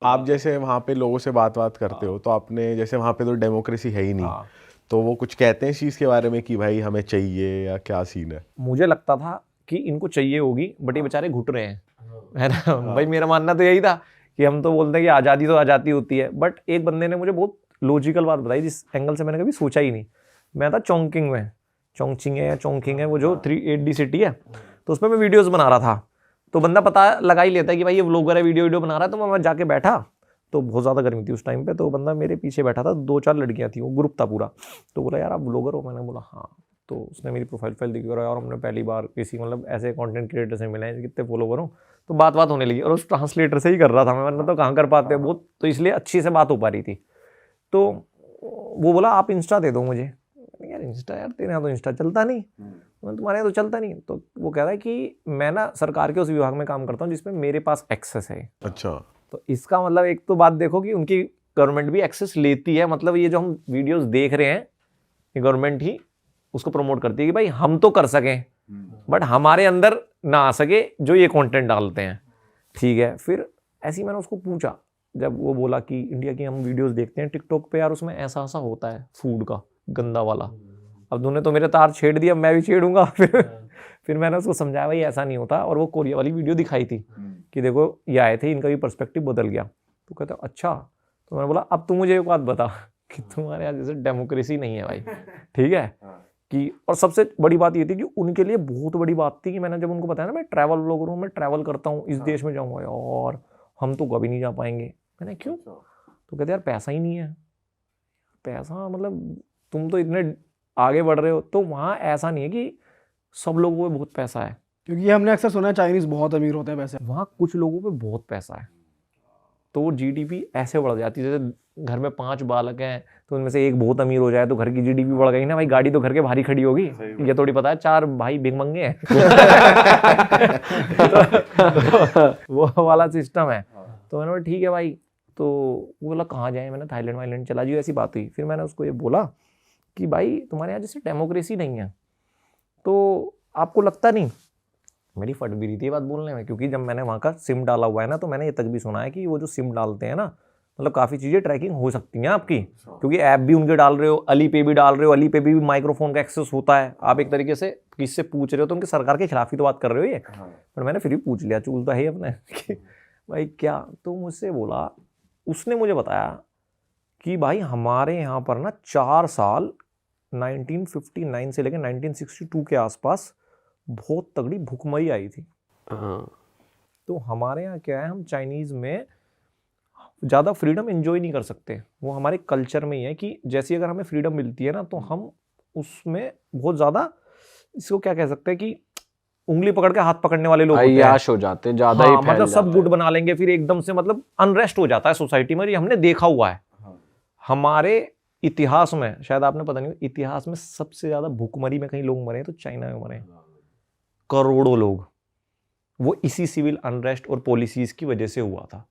आप जैसे वहाँ पे लोगों से बात करते हो, तो आपने जैसे वहाँ पे तो डेमोक्रेसी है ही नहीं, तो वो कुछ कहते हैं इस चीज़ के बारे में कि भाई हमें चाहिए, या क्या सीन है? मुझे लगता था कि इनको चाहिए होगी, बट ये बेचारे घुट रहे हैं, है ना। भाई मेरा मानना तो यही था कि हम तो बोलते हैं कि आज़ादी तो आज़ादी होती है, बट एक बंदे ने मुझे बहुत लॉजिकल बात बताई जिस एंगल से मैंने कभी सोचा ही नहीं। मैं था चोंगकिंग में, चोंगचिंग है या चोंगकिंग है, वो जो 380 सिटी है, तो उसमें मैं वीडियोस बना रहा था। तो बंदा पता लगा ही लेता है कि भाई ये व्लॉगर है, वीडियो बना रहा है। तो मैं जाके बैठा, तो बहुत ज़्यादा गर्मी थी उस टाइम पे, तो बंदा मेरे पीछे बैठा था, 2-4 लड़कियाँ थी, वो ग्रुप था पूरा। तो बोला यार आप व्लॉगर हो? मैंने बोला हाँ। तो उसने मेरी प्रोफाइल देखी और यार हमने पहली बार किसी मतलब ऐसे कंटेंट क्रिएटर से मिले हैं कितने फॉलोवर हो। तो बात होने लगी, और उस ट्रांसलेटर से ही कर रहा था मैं, वरना तो कहाँ कर पाते हैं बहुत, तो इसलिए अच्छी से बात हो पा रही थी। तो वो बोला आप इंस्टा दे दो मुझे। यार इंस्टा, यार तेरे यहाँ तो इंस्टा चलता नहीं, तुम्हारे यहाँ तो चलता नहीं। तो वो कह रहा है कि मैं ना सरकार के उस विभाग में काम करता हूँ जिसमें मेरे पास एक्सेस है। अच्छा, तो इसका मतलब एक तो बात देखो कि उनकी गवर्नमेंट भी एक्सेस लेती है, मतलब ये जो हम वीडियोस देख रहे हैं ये गवर्नमेंट ही उसको प्रमोट करती है कि भाई हम तो कर सकें, बट हमारे अंदर ना आ सके जो ये कंटेंट डालते हैं। ठीक है, फिर ऐसे ही मैंने उसको पूछा, जब वो बोला कि इंडिया की हम वीडियोस देखते हैं टिकटॉक पे, यार उसमें ऐसा ऐसा होता है फूड का गंदा वाला। अब तूने तो मेरे तार छेड़ दिया, मैं भी छेड़ूंगा। फिर मैंने उसको समझाया भाई ऐसा नहीं होता, और वो कोरिया वाली वीडियो दिखाई थी कि देखो ये आए थे, इनका भी पर्सपेक्टिव बदल गया। तो कहता अच्छा। तो मैंने बोला अब तू मुझे एक बात बता कि तुम्हारे यहाँ जैसे डेमोक्रेसी नहीं है भाई, ठीक है कि। और सबसे बड़ी बात ये थी कि उनके लिए बहुत बड़ी बात थी कि मैंने जब उनको बताया ना मैं ट्रैवल ब्लॉगर हूँ, मैं ट्रैवल करता हूँ, इस देश में जाऊँगा, और हम तो कभी नहीं जा पाएंगे। मैंने क्यों? तो कहते यार पैसा ही नहीं है। पैसा मतलब तुम तो इतने आगे बढ़ रहे हो, तो वहाँ ऐसा नहीं है कि सब लोगों पे बहुत पैसा है, क्योंकि हमने अक्सर सुना है चाइनीज बहुत अमीर होते हैं वैसे। वहाँ कुछ लोगों पे बहुत पैसा है, तो वो जीडीपी ऐसे बढ़ जाती है। जैसे घर में 5 बालक हैं, तो उनमें से एक बहुत अमीर हो जाए तो घर की जीडीपी बढ़ गई ना भाई, गाड़ी तो घर के भारी खड़ी होगी। ये थोड़ी पता है 4 भाई भिखमंगे हैं। तो वो वाला सिस्टम है। तो मैंने बोला ठीक है भाई। तो वो बोला कहाँ जाए? मैंने थाईलैंड वाईलैंड चला जी, ऐसी बात हुई। फिर मैंने उसको ये बोला कि भाई तुम्हारे यहाँ जैसे डेमोक्रेसी नहीं है, तो आपको लगता नहीं? मेरी फट भी रही थी ये बात बोलने में, क्योंकि जब मैंने वहाँ का सिम डाला हुआ है ना, तो मैंने ये तक भी सुना है कि वो जो सिम डालते हैं ना, मतलब काफ़ी चीज़ें ट्रैकिंग हो सकती हैं आपकी, क्योंकि ऐप भी उनके डाल रहे हो, अली पे भी डाल रहे हो, अली पे भी माइक्रोफोन का एक्सेस होता है। आप एक तरीके से किससे पूछ रहे हो, तो उनकी सरकार के खिलाफ ही तो बात कर रहे हो ये। पर मैंने फिर भी पूछ लिया, चूल तो है ही अपने कि भाई क्या। तो मुझसे बोला, उसने मुझे बताया कि भाई हमारे यहाँ पर ना 4 साल 1959 से लेकर 1962 के आसपास बहुत तगड़ी भुखमरी आई थी। तो हमारे यहाँ क्या है, हम चाइनीज़ में ज़्यादा फ्रीडम एंजॉय नहीं कर सकते। वो हमारे कल्चर में ही है कि जैसी अगर हमें फ्रीडम मिलती है ना, तो हम उसमें बहुत ज़्यादा, इसको क्या कह सकते हैं कि उंगली पकड़ के हाथ पकड़ने वाले लोग अय्याश हो जाते हैं, ज़्यादा ही फैल मतलब सब जाता गुड बना लेंगे, फिर एकदम से मतलब अनरेस्ट हो जाता है सोसाइटी में। ये हमने देखा हुआ है हमारे इतिहास में, शायद आपने पता नहीं, इतिहास में सबसे ज़्यादा भुखमरी में कहीं लोग मरे हैं तो चाइना में मरे, करोड़ों लोग। वो इसी सिविल अनरेस्ट और पॉलिसीज की वजह से हुआ था।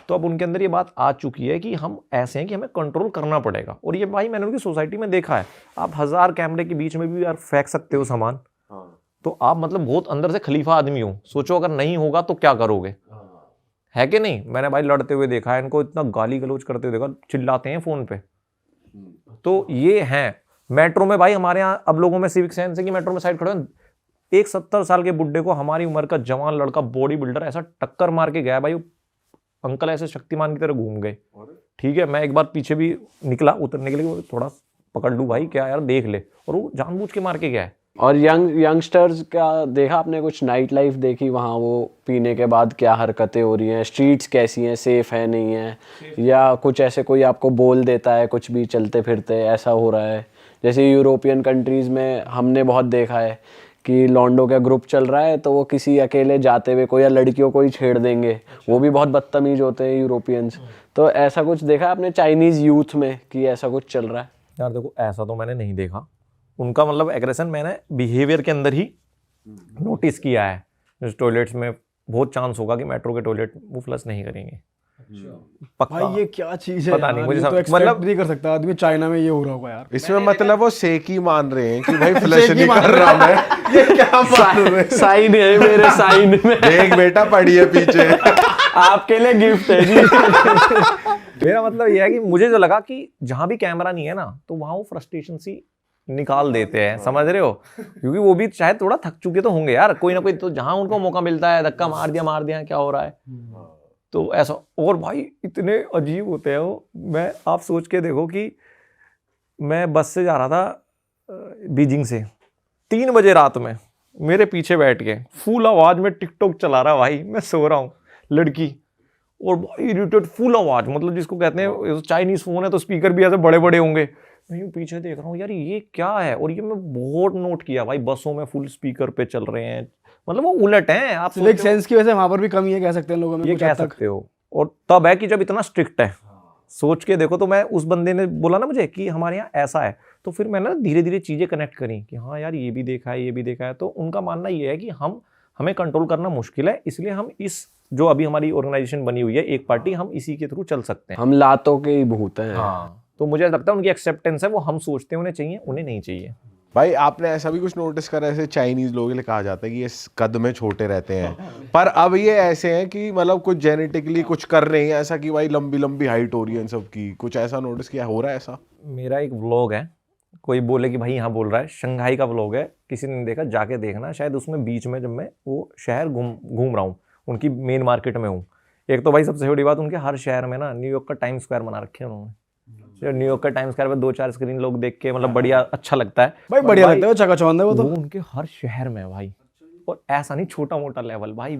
तो अब उनके अंदर ये बात आ चुकी है कि हम ऐसे हैं कि हमें कंट्रोल करना पड़ेगा। और ये भाई मैंने उनकी सोसाइटी में देखा है, आप 1000 कैमरे के बीच में भी यार फेंक सकते हो सामान, तो आप मतलब बहुत अंदर से खलीफा आदमी हो। सोचो अगर नहीं होगा तो क्या करोगे, है कि नहीं? मैंने भाई लड़ते हुए देखा है इनको, इतना गाली गलौज करते हुए देखा, चिल्लाते हैं फोन पे। तो ये हैं मेट्रो में भाई, हमारे यहाँ अब लोगों में सिविक सेंस है कि मेट्रो में साइड खड़े हैं, एक 70 साल के बुड्ढे को हमारी उम्र का जवान लड़का बॉडी बिल्डर ऐसा टक्कर मार के गया भाई, अंकल ऐसे शक्तिमान की तरह घूम गए। ठीक है, मैं एक बार पीछे भी निकला उतरने के लिए, थोड़ा पकड़ लूँ भाई क्या यार देख ले, और वो जानबूझ के मार के गया है। और यंगस्टर्स का देखा आपने, कुछ नाइट लाइफ देखी वहाँ, वो पीने के बाद क्या हरकतें हो रही हैं, स्ट्रीट्स कैसी हैं, सेफ है नहीं है, या कुछ ऐसे कोई आपको बोल देता है कुछ भी चलते फिरते ऐसा हो रहा है? जैसे यूरोपियन कंट्रीज़ में हमने बहुत देखा है कि लॉन्डो का ग्रुप चल रहा है, तो वो किसी अकेले जाते हुए कोई या लड़कियों को ही छेड़ देंगे, वो भी बहुत बदतमीज होते हैं यूरोपियंस। तो ऐसा कुछ देखा आपने चाइनीज़ यूथ में कि ऐसा कुछ चल रहा है? यार देखो ऐसा तो मैंने नहीं देखा, उनका मतलब एग्रेशन मैंने बिहेवियर के अंदर ही नोटिस किया है। जैसे टॉयलेट्स में बहुत चांस होगा कि मेट्रो के टॉयलेट वो फ्लश नहीं करेंगे। पक्का। भाई ये क्या चीज है, पता नहीं मुझे, तो मतलब नहीं कर सकता आदमी, चाइना में ये हो रहा होगा यार। इसमें मतलब वो शेक ही मान रहे हैं कि भाई फ्लश नहीं कर रहा मैं, ये क्या मान रहे हैं? साइन है मेरे साइन में, देख बेटा पड़ी है पीछे। आपके लिए गिफ्ट है जी। मेरा मतलब ये है कि मुझे जो लगा कि जहां भी कैमरा नहीं है ना तो वहां वो फ्रस्ट्रेशन सी निकाल देते हैं, समझ रहे हो, क्योंकि वो भी शायद थोड़ा थक चुके तो होंगे यार, कोई ना कोई तो जहां उनको मौका मिलता है धक्का मार दिया क्या हो रहा है, तो ऐसा। और भाई इतने अजीब होते हैं वो, मैं आप सोच के देखो कि मैं बस से जा रहा था बीजिंग से, 3 बजे रात में मेरे पीछे बैठ के फुल आवाज में टिकटॉक चला रहा भाई, मैं सो रहा हूँ, लड़की, और भाई इरिटेट फुल आवाज, मतलब जिसको कहते हैं चाइनीज फोन है तो स्पीकर भी ऐसे बड़े बड़े होंगे, मैं यूं पीछे देख रहा हूँ यार ये क्या है। और ये मैं बहुत नोट किया भाई, बसों में फुल स्पीकर पे चल रहे हैं, मतलब वो उलट हैं। आप सिविक सेंस की वजह से वहां पर भी कमी है, कह सकते हैं लोगों में, ये कुछ कह हद तक। सकते हो। और तब है कि जब इतना स्ट्रिक्ट है, सोच के देखो। तो मैं, उस बंदे ने बोला ना मुझे कि हमारे यहाँ ऐसा है, तो फिर मैंने ना धीरे धीरे चीजें कनेक्ट करी कि हाँ यार ये भी देखा है, ये भी देखा है। तो उनका मानना ये है कि हमें कंट्रोल करना मुश्किल है, इसलिए हम इस जो अभी हमारी ऑर्गेनाइजेशन बनी हुई है एक पार्टी, हम इसी के थ्रू चल सकते हैं। हम लातों के ही भूत हैं। हाँ, तो मुझे लगता है उनकी एक्सेप्टेंस है, वो हम सोचते हैं उन्हें चाहिए, उन्हें नहीं चाहिए। भाई आपने ऐसा भी कुछ नोटिस करा, ऐसे चाइनीज लोगों के लिए कहा जाता है कि ये कद में छोटे रहते हैं, पर अब ये ऐसे हैं कि मतलब कुछ जेनेटिकली कुछ कर रहे हैं ऐसा कि भाई लंबी लंबी हाइट हो रही है इन सब की, कुछ ऐसा नोटिस किया हो रहा है ऐसा? मेरा एक व्लॉग है, कोई बोले कि भाई यहाँ बोल रहा है, शंघाई का व्लॉग है, किसी ने देखा जाके देखना, शायद उसमें बीच में जब मैं वो शहर घूम रहा हूँ, उनकी मेन मार्केट में हूँ। एक तो भाई सबसे बड़ी बात, उनके हर शहर में ना न्यूयॉर्क का टाइम स्क्वायर बना रखे हैं उन्होंने। न्यूयॉर्क का टाइम स्क्वायर पे 2-4 स्क्रीन लोग देख के मतलब बढ़िया अच्छा लगता है भाई, बढ़िया लगता है वो, चकाचौंध है वो तो। उनके हर शहर में भाई, और ऐसा नहीं छोटा मोटा लेवल भाई।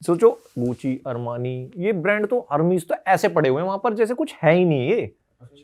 सोचो गुची, अरमानी, ये ब्रांड तो, हर्मीज तो ऐसे पड़े हुए हैं वहां पर जैसे कुछ है ही नहीं, ये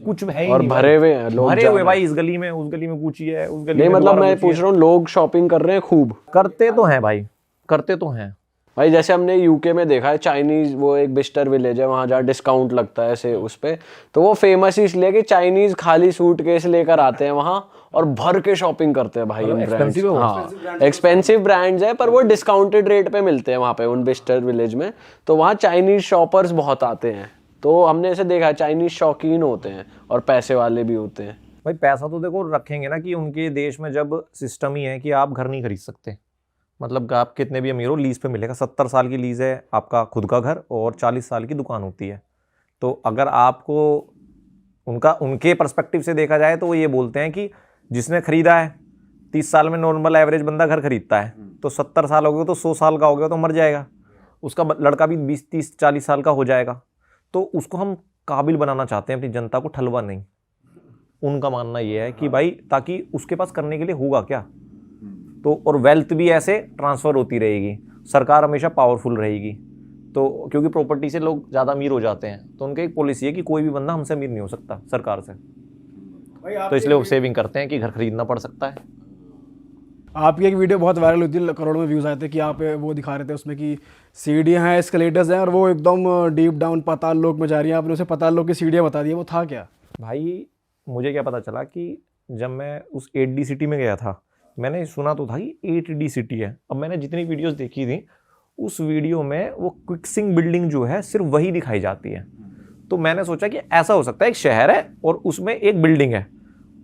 कुछ है ही और नहीं भरे हुए हैं लोग, भरे हुए भाई, इस गली में उस गली में गुची है, उस गली नहीं में मतलब दोबारा मैं गुची पूछ है। रहा हूँ, लोग शॉपिंग कर रहे हैं खूब। करते तो हैं भाई, करते तो हैं भाई। जैसे हमने यूके में देखा है, चाइनीज वो एक बिस्टर विलेज है वहाँ जहाँ डिस्काउंट लगता है ऐसे उस पे, तो वो फेमस इसलिए कि चाइनीज खाली सूटकेस लेकर आते हैं वहाँ और भर के शॉपिंग करते हैं भाई। expensive है वो। हाँ, एक्सपेंसिव ब्रांड्स है, पर वो डिस्काउंटेड रेट पे मिलते हैं वहाँ पे उन बिस्टर विलेज में, तो वहाँ चाइनीज शॉपर्स बहुत आते हैं। तो हमने ऐसे देखा है, चाइनीज शौकीन होते हैं और पैसे वाले भी होते हैं। भाई। पैसा तो देखो रखेंगे ना, कि उनके देश में जब सिस्टम ही है कि आप घर नहीं खरीद सकते, मतलब आप कितने भी अमीर हो लीज पे मिलेगा, 70 साल की लीज है आपका खुद का घर, और 40 साल की दुकान होती है। तो अगर आपको उनके पर्सपेक्टिव से देखा जाए तो वो ये बोलते हैं कि जिसने खरीदा है 30 साल में, नॉर्मल एवरेज बंदा घर खरीदता है, तो 70 साल हो गए तो 100 साल का हो गया तो मर जाएगा, उसका लड़का भी 20, 30, 40 साल का हो जाएगा। तो उसको हम काबिल बनाना चाहते हैं अपनी जनता को, ठलवा नहीं। उनका मानना ये है कि भाई ताकि उसके पास करने के लिए होगा क्या, तो और वेल्थ भी ऐसे ट्रांसफ़र होती रहेगी, सरकार हमेशा पावरफुल रहेगी। तो क्योंकि प्रॉपर्टी से लोग ज़्यादा अमीर हो जाते हैं, तो उनकी एक पॉलिसी है कि कोई भी बंदा हमसे अमीर नहीं हो सकता सरकार से, तो इसलिए वो सेविंग करते हैं कि घर खरीदना पड़ सकता है। आपकी एक वीडियो बहुत वायरल हुई थी, करोड़ों में व्यूज़ आए थे, कि आप वो दिखा रहे थे उसमें कि सीढ़ियाँ हैं, एस्केलेटर्स हैं, और वो एकदम डीप डाउन पाताल लोक में जा रही हैं, आपने उसे पाताल लोक की सीढ़ियाँ बता दी, वो था क्या? भाई मुझे क्या पता चला कि जब मैं उस 8D सिटी में गया था, मैंने सुना तो था कि 8D सिटी है। अब मैंने जितनी वीडियोस देखी थी, उस वीडियो में वो क्विक्सिंग बिल्डिंग जो है सिर्फ वही दिखाई जाती है। तो मैंने सोचा कि ऐसा हो सकता है एक शहर है और उसमें एक बिल्डिंग है,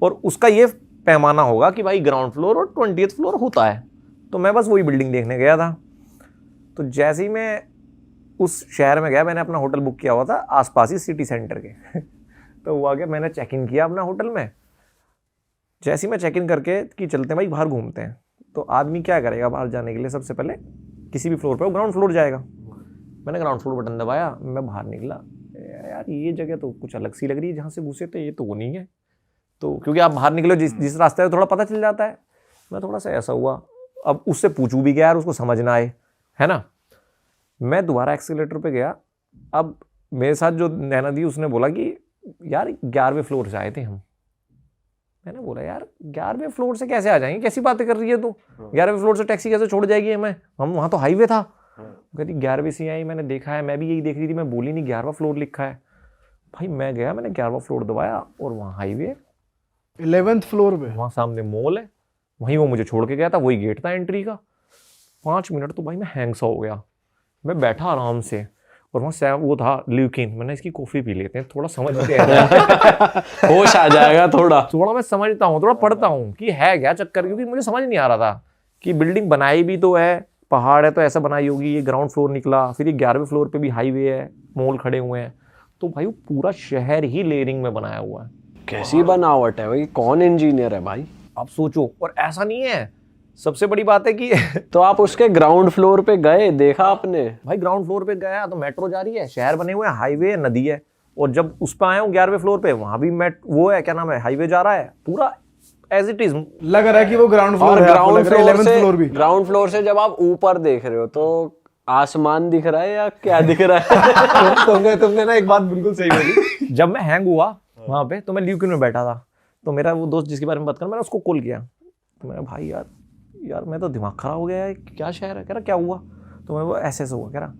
और उसका ये पैमाना होगा कि भाई ग्राउंड फ्लोर और 20th फ्लोर होता है। तो मैं बस वही बिल्डिंग देखने गया था। तो जैसे ही मैं उस शहर में गया, मैंने अपना होटल बुक किया हुआ था आसपास ही सिटी सेंटर के तो हुआ क्या, मैंने चेक इन किया अपना होटल में। जैसे ही मैं चेक इन करके कि चलते हैं भाई बाहर घूमते हैं, तो आदमी क्या करेगा बाहर जाने के लिए, सबसे पहले किसी भी फ्लोर पे वो ग्राउंड फ्लोर जाएगा। मैंने ग्राउंड फ्लोर बटन दबाया, मैं बाहर निकला, यार ये जगह तो कुछ अलग सी लग रही है, जहाँ से घुसे थे ये तो वो नहीं है। तो क्योंकि आप बाहर निकलो जिस रास्ते से थोड़ा पता चल जाता है, मैं थोड़ा सा ऐसा हुआ। अब उससे पूछूं भी क्या यार, उसको समझ ना आए, है ना। मैं दोबारा एक्सीलेटर पे गया। अब मेरे साथ जो नैना दी, उसने बोला कि यार 11वें फ्लोर से आए थे हम। मैंने बोला यार 11वें फ्लोर से कैसे आ जाएंगे, कैसी बातें कर रही है तू, 11वें फ्लोर से टैक्सी कैसे छोड़ जाएगी हमें, हम वहाँ तो हाईवे था। कहती 11वें से आई, मैंने देखा है, मैं भी यही देख रही थी, मैं बोली नहीं 11वां फ्लोर लिखा है। भाई मैं गया, मैंने 11वां फ्लोर दबाया और वहाँ हाईवे, 11th फ्लोर पे वहाँ सामने मॉल है, वहीं वो मुझे छोड़ के गया था, वही गेट था एंट्री का। 5 मिनट तो भाई मैं हैंग सा हो गया। मैं बैठा आराम से, और वहाँ वो था ल्यूकिन, मैंने इसकी कॉफ़ी पी लेते हैं, थोड़ा समझते हैं होश आ जाएगा थोड़ा मैं समझता हूँ, थोड़ा पढ़ता हूँ कि है क्या चक्कर, क्योंकि मुझे समझ नहीं आ रहा था कि बिल्डिंग बनाई भी तो है, पहाड़ है तो ऐसा बनाई होगी, ये ग्राउंड फ्लोर निकला, फिर ये 11वें फ्लोर पे भी हाईवे है, मॉल खड़े हुए हैं। तो भाई वो पूरा शहर ही लेयरिंग में बनाया हुआ है। कैसी बनावट है भाई, कौन इंजीनियर है भाई? आप सोचो, और ऐसा नहीं है, सबसे बड़ी बात है कि तो आप उसके ग्राउंड फ्लोर पे गए, देखा आपने? भाई ग्राउंड फ्लोर पे गया तो मेट्रो जा रही है, शहर बने हुए हैं, हाईवे है, नदी है। और जब उस पर आया हूँ 11वें फ्लोर पे, वहां भी वो है, क्या नाम है, हाईवे जा रहा है पूरा एज इट इज। लग रहा है कि वो ग्राउंड फ्लोर और है, आपको ग्राउंड लग रहा है फ्लोर 11th फ्लोर भी। से, ग्राउंड फ्लोर से जब आप ऊपर देख रहे हो तो आसमान दिख रहा है या क्या दिख रहा है? तुमने ना एक बात बिल्कुल सही बोली। जब मैं हैंग हुआ वहां पे, तो मैं ल्यूकिन में बैठा था, तो मेरा वो दोस्त जिसके बारे में बात कर, मैंने उसको कॉल किया, तो मैंने भाई यार मैं तो दिमाग खराब हो गया है, क्या शहर है, कह रहा क्या हुआ, तो मैं वो ऐसे हुआ, कह रहा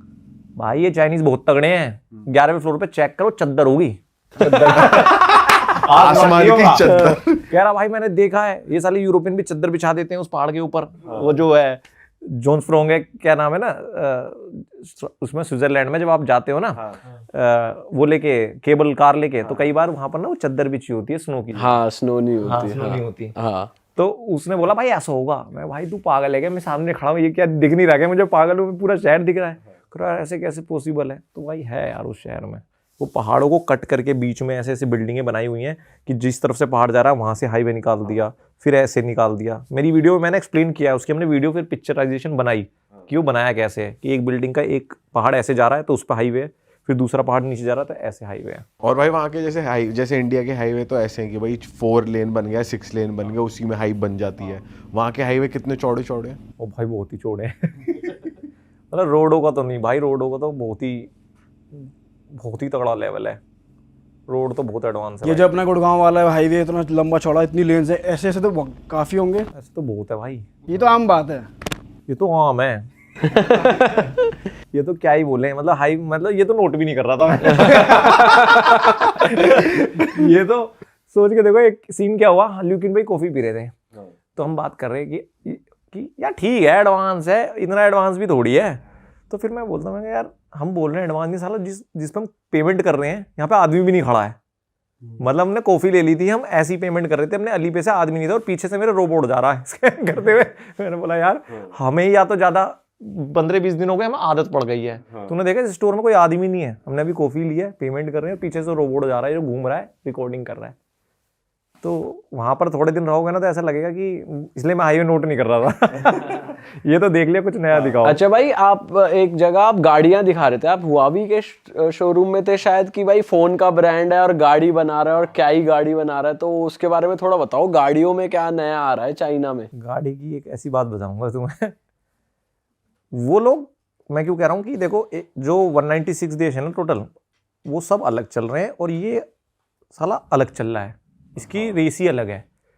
भाई ये चाइनीज बहुत तगड़े हैं, 11वें फ्लोर पे चेक करो, चद्दर होगी, आसमान की चद्दर। कह रहा भाई मैंने देखा है, ये साले यूरोपियन भी चद्दर बिछा देते हैं उस पहाड़ के ऊपर। वो जो है जोन्सफ्रोंग है, क्या नाम है ना, उसमें स्विट्जरलैंड में जब आप जाते हो ना, वो लेके केबल कार लेके, तो कई बार वहां पर ना वो चद्दर बिछी होती है स्नो की। हाँ, स्नो नहीं होती। स्नो नहीं होती। हाँ, तो उसने बोला भाई ऐसा होगा। मैं भाई तू पागल है क्या, मैं सामने खड़ा हूँ, ये क्या दिख नहीं रहा क्या मुझे, पागल हूँ, पूरा शहर दिख रहा है। कह रहा ऐसे कैसे पॉसिबल है। तो भाई है यार उस शहर में, वो पहाड़ों को कट करके बीच में ऐसे ऐसे बिल्डिंगें बनाई हुई हैं कि जिस तरफ से पहाड़ जा रहा है वहां से हाईवे निकाल दिया, फिर ऐसे निकाल दिया। मेरी वीडियो में मैंने एक्सप्लेन किया, उसकी हमने वीडियो फिर पिक्चराइजेशन बनाई कि वो बनाया कैसे है, कि एक बिल्डिंग का एक पहाड़ ऐसे जा रहा है तो उस पर हाईवे है, फिर दूसरा पहाड़ नीचे जा रहा था, ऐसे हाईवे है। और भाई वहाँ के जैसे इंडिया के हाईवे तो ऐसे हैं कि भाई 4 लेन बन गया, 6 लेन बन गया, उसी में हाइप बन जाती है। वहाँ के हाईवे कितने चौड़े चौड़े हैं? ओ भाई बहुत ही चौड़े हैं। मतलब रोडों का तो नहीं भाई, रोडों का तो बहुत ही तगड़ा लेवल है, रोड तो बहुत एडवांस है। ये जो अपना गुड़गांव वाला हाईवे इतना लंबा चौड़ा, इतनी लेन्स है, ऐसे ऐसे तो काफी होंगे। ऐसे तो बहुत है भाई, ये तो आम बात है। ये तो आम है। ये तो क्या ही बोले, मतलब हाई, मतलब ये तो नोट भी नहीं कर रहा था मैं। ये तो सोच के देखो, एक सीन क्या हुआ, ल्यूकिन भाई कॉफी पी रहे थे, तो हम बात कर रहे हैं कि यार ठीक है एडवांस है, इतना एडवांस भी थोड़ी है। तो फिर मैं बोलता हूँ यार हम बोल रहे हैं एडवांस नहीं, साला जिस पे हम पेमेंट कर रहे हैं यहाँ पे आदमी भी नहीं खड़ा है। मतलब हमने कॉफी ले ली थी, हम ऐसी पेमेंट कर रहे थे, अपने अली पे से आदमी नहीं था और पीछे से मेरा रोबोट जा रहा है स्कैन करते हुए। मैंने बोला यार हमें या तो ज्यादा 15-20 दिन हो गए, हमें आदत पड़ गई है। तूने देखा इस स्टोर में कोई आदमी नहीं है, हमने अभी कॉफी ली है, पेमेंट कर रहे हैं, पीछे से रोबोट जा रहा है जो घूम रहा है, रिकॉर्डिंग कर रहा है। तो वहां पर थोड़े दिन रहोगे ना तो ऐसा लगेगा कि, इसलिए मैं हाईवे नोट नहीं कर रहा था। ये तो देख लिया, कुछ नया दिखाओ। अच्छा भाई, आप एक जगह आप गाड़ियां दिखा रहे थे, आप हुआवी के शोरूम में थे शायद, कि भाई फोन का ब्रांड है और गाड़ी बना रहा है, और क्या ही गाड़ी बना रहा है, तो उसके बारे में थोड़ा बताओ, गाड़ियों में क्या नया आ रहा है चाइना में? गाड़ी की एक ऐसी बात बताऊंगा तुम्हें। वो लोग, मैं क्यों कह रहा हूँ कि देखो जो 196 देश है ना टोटल, वो सब अलग चल रहे हैं और ये साला अलग चल रहा है, इसकी रेस ही अलग है।